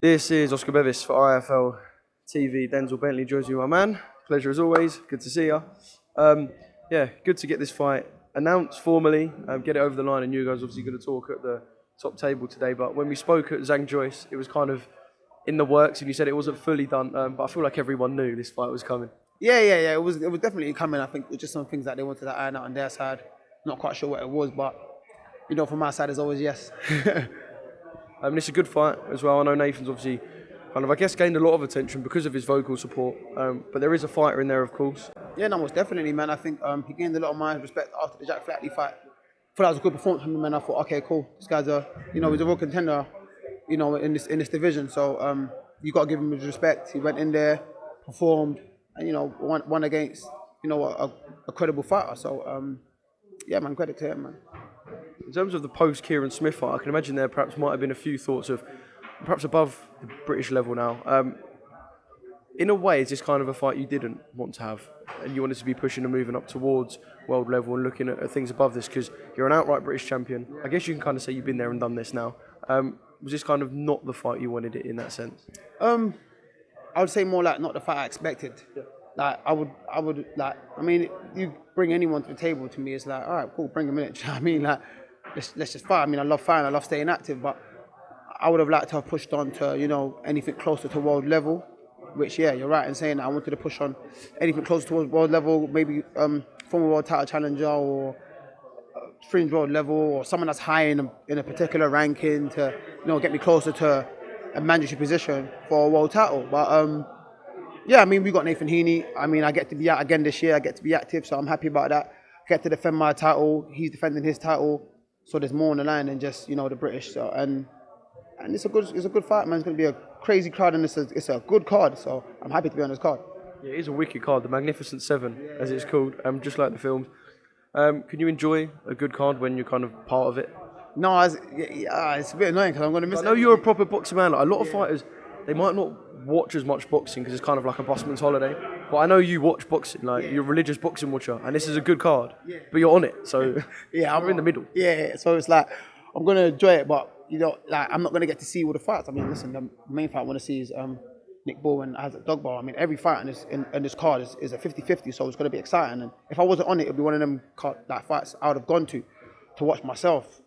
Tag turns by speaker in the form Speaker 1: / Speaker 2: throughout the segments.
Speaker 1: This is Oscar Bevis for IFL TV. Denzel Bentley joins you, my man. Pleasure as always. Good to see you. Yeah, good to get this fight announced formally, get it over the line, and you guys obviously going to talk at the top table today. But when we spoke at Zhang Joyce, it was kind of in the works, and you said it wasn't fully done. But I feel like everyone knew this fight was coming.
Speaker 2: Yeah. It was definitely coming. I think it was just some things that they wanted to iron out on their side. Not quite sure what it was, but from my side, it's always yes.
Speaker 1: It's a good fight as well. I know Nathan's obviously kind of, I guess, gained a lot of attention because of his vocal support. But there is a fighter in there, of course.
Speaker 2: Yeah, no, most definitely, man. I think he gained a lot of my respect after the Jack Flatley fight. I thought that was a good performance from him, and I thought, okay, cool. This guy's he's a real contender, in this division. So you got to give him his respect. He went in there, performed, and won against a credible fighter. So yeah, man, credit to him, man.
Speaker 1: In terms of the post-Kieran Smith fight, I can imagine there perhaps might have been a few thoughts of perhaps above the British level now. In a way, is this kind of a fight you didn't want to have and you wanted to be pushing and moving up towards world level and looking at things above this because you're an outright British champion? I guess you can kind of say you've been there and done this now. Was this kind of not the fight you wanted it in that sense?
Speaker 2: I would say more like not the fight I expected. Yeah. Like I would you bring anyone to the table to me, it's like, all right, cool, bring them in it. Do you know what I mean? Like, let's just fight. I mean, I love fighting, I love staying active, but I would have liked to have pushed on to, anything closer to world level, which, yeah, you're right in saying that. I wanted to push on anything closer towards world level, maybe former world title challenger or fringe world level or someone that's high in a particular ranking to, get me closer to a mandatory position for a world title. But, yeah, I mean, we got Nathan Heaney. I mean, I get to be out again this year. I get to be active, so I'm happy about that. I get to defend my title. He's defending his title. So there's more on the line than just, the British. So and it's a good fight, man. It's going to be a crazy crowd, and it's a good card. So I'm happy to be on this card.
Speaker 1: Yeah, it is a wicked card, the Magnificent Seven, as it's called, just like the films. Can you enjoy a good card when you're kind of part of it?
Speaker 2: No, it's a bit annoying because I'm going to miss it.
Speaker 1: I know you're a proper boxing man. Like, a lot of fighters, they might not watch as much boxing because it's kind of like a busman's holiday. But I know you watch boxing, you're a religious boxing watcher, and this is a good card. Yeah. But you're on it, so
Speaker 2: yeah,
Speaker 1: I'm in the middle.
Speaker 2: Yeah, so it's like I'm gonna enjoy it, but I'm not gonna get to see all the fights. I mean, listen, the main fight I want to see is Nick Ball and Isaac Dogboe. I mean, every fight in this card is a 50-50, so it's gonna be exciting. And if I wasn't on it, it'd be one of them fights I would have gone to watch myself.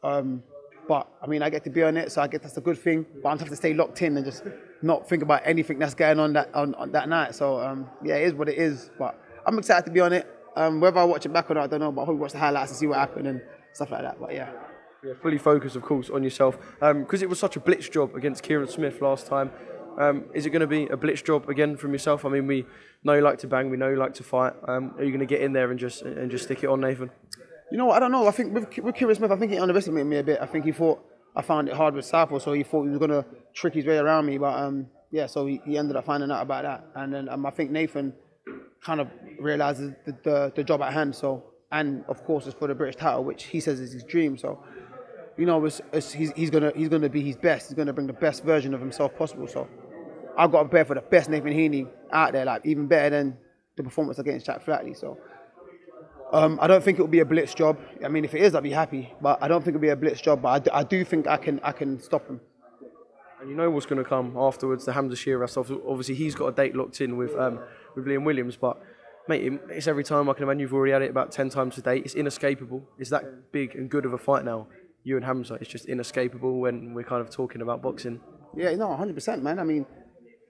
Speaker 2: But I mean, I get to be on it, so I guess that's a good thing. But I'm have to stay locked in and just not think about anything that's going on that night. So yeah, it is what it is. But I'm excited to be on it. Whether I watch it back or not, I don't know. But I hope you watch the highlights and see what happened and stuff like that. But yeah.
Speaker 1: Yeah, fully focused, of course, on yourself. Because it was such a blitz job against Kieran Smith last time. Is it going to be a blitz job again from yourself? I mean, we know you like to bang, we know you like to fight. Are you going to get in there and just stick it on, Nathan?
Speaker 2: You know what, I don't know. I think with Kieran Smith, I think he underestimated me a bit. I think he thought I found it hard with Southpaw, so he thought he was going to trick his way around me. But yeah, so he ended up finding out about that. And then I think Nathan kind of realises the job at hand. So, and of course, it's for the British title, which he says is his dream. So, he's gonna be his best. He's gonna bring the best version of himself possible. So, I've got to prepare for the best Nathan Heaney out there, like even better than the performance against Jack Flatley. So. I don't think it will be a blitz job. I mean, if it is, I'll be happy. But I don't think it'll be a blitz job. But I do think I can stop him.
Speaker 1: And you know what's going to come afterwards, the Hamza Shearer stuff. Obviously, he's got a date locked in with Liam Williams. But, mate, it's every time. I can imagine you've already had it about 10 times a day. It's inescapable. It's that big and good of a fight now. You and Hamza, it's just inescapable when we're kind of talking about boxing.
Speaker 2: Yeah, no, 100%, man. I mean,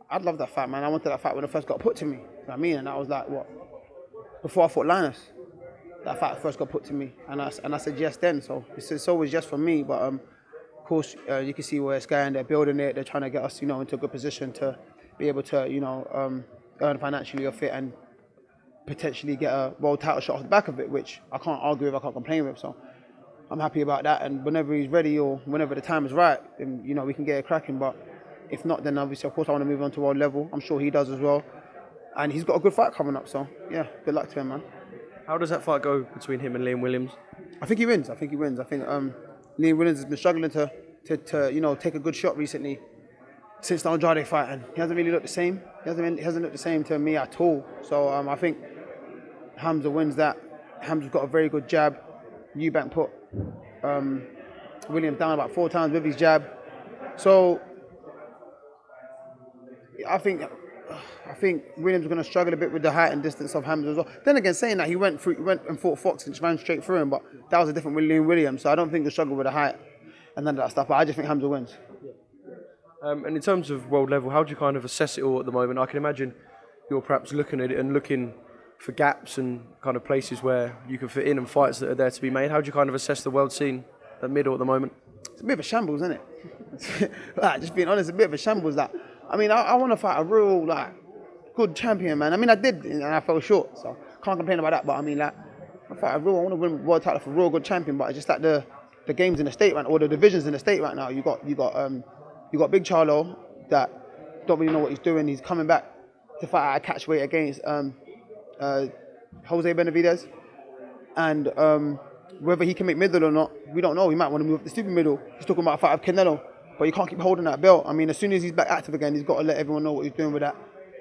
Speaker 2: I'd love that fight, man. I wanted that fight when it first got put to me. You know what I mean? And that was like, what? Before I fought Linus. That fight first got put to me, and I said yes then. So it's always yes for me. But of course, you can see where it's going. They're building it. They're trying to get us, into a good position to be able to, earn financially off it and potentially get a world title shot off the back of it, which I can't argue with. I can't complain with. So I'm happy about that. And whenever he's ready or whenever the time is right, then, we can get it cracking. But if not, then obviously, of course, I want to move on to world level. I'm sure he does as well. And he's got a good fight coming up. So yeah, good luck to him, man.
Speaker 1: How does that fight go between him and Liam Williams?
Speaker 2: I think he wins. I think Liam Williams has been struggling to take a good shot recently since the Andrade fight, and he hasn't really looked the same. He hasn't looked the same to me at all. So I think Hamza wins that. Hamza's got a very good jab. Eubank put Williams down about 4 times with his jab. So I think Williams going to struggle a bit with the height and distance of Hamza as well. Then again, saying that he went and fought Fox and just ran straight through him, but that was a different Williams, so I don't think he'll struggle with the height and none of that stuff. But I just think Hamza wins.
Speaker 1: And in terms of world level, how do you kind of assess it all at the moment? I can imagine you're perhaps looking at it and looking for gaps and kind of places where you can fit in and fights that are there to be made. How do you kind of assess the world scene at middle at the moment?
Speaker 2: It's a bit of a shambles, isn't it? Like, just being honest, a bit of a shambles. Like, I mean, I want to fight a real, like, good champion, man. I mean, I did, and I fell short, so can't complain about that. But I mean, like, I want to win world title for a real good champion. But it's just that the games in the state right now, or the divisions in the state right now. You got Big Charlo that don't really know what he's doing. He's coming back to fight at a catch weight against Jose Benavidez, and whether he can make middle or not, we don't know. He might want to move up the super middle. He's talking about a fight of Canelo, but you can't keep holding that belt. I mean, as soon as he's back active again, he's got to let everyone know what he's doing with that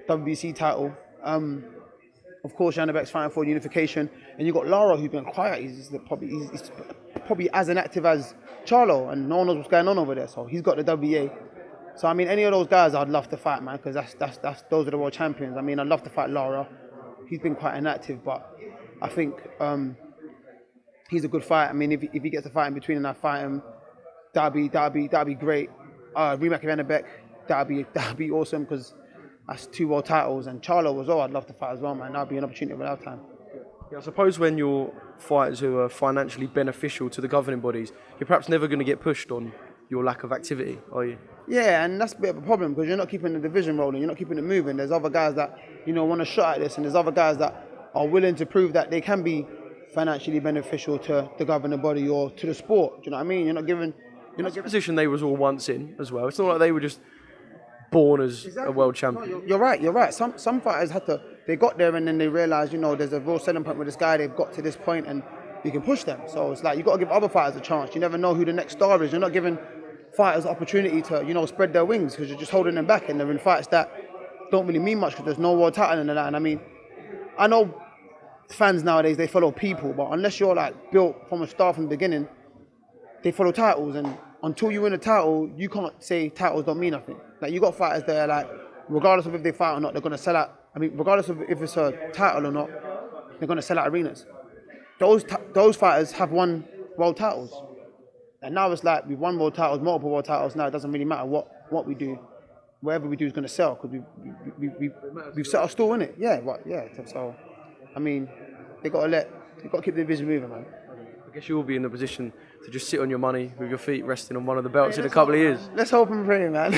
Speaker 2: WBC title. Of course, Janabek's fighting for unification, and you got Lara, who's been quiet. He's probably as inactive as Charlo, and no one knows what's going on over there. So he's got the WBA. So I mean, any of those guys, I'd love to fight, man, because those are the world champions. I mean, I'd love to fight Lara. He's been quite inactive, but I think he's a good fight. I mean, if he gets a fight in between and I fight him, that'd be great. Rematch of Janabek, that'd be awesome, because that's 2 world titles, and Charlo as well. I'd love to fight as well, man. That'd be an opportunity of a lifetime.
Speaker 1: Yeah, I suppose when you're fighters who are financially beneficial to the governing bodies, you're perhaps never going to get pushed on your lack of activity, are you?
Speaker 2: Yeah, and that's a bit of a problem, because you're not keeping the division rolling, you're not keeping it moving. There's other guys that, want a shot at this, and there's other guys that are willing to prove that they can be financially beneficial to the governing body or to the sport. Do you know what I mean? You're not giving
Speaker 1: a position they was all once in as well. It's not like they were just born as a world champion.
Speaker 2: You're right. Some fighters they got there and then they realised, there's a real selling point with this guy. They've got to this point and you can push them. So it's like you got to give other fighters a chance. You never know who the next star is. You're not giving fighters the opportunity to spread their wings, because you're just holding them back, and they're in fights that don't really mean much because there's no world title and that. And I mean, I know fans nowadays, they follow people, but unless you're like built from a start from the beginning, they follow titles, and until you win a title, you can't say titles don't mean nothing. Like, you got fighters there, like, regardless of if they fight or not, they're going to sell out. I mean, regardless of if it's a title or not, they're going to sell out arenas. Those fighters have won world titles. And now it's like, we've won world titles, multiple world titles. Now it doesn't really matter what we do. Whatever we do is going to sell, because we've set our stall in it. Yeah. So, I mean, they've got to keep the division moving, man.
Speaker 1: I guess you will be in the position to just sit on your money with your feet resting on one of the belts in a couple of years.
Speaker 2: Let's hope and pray, man.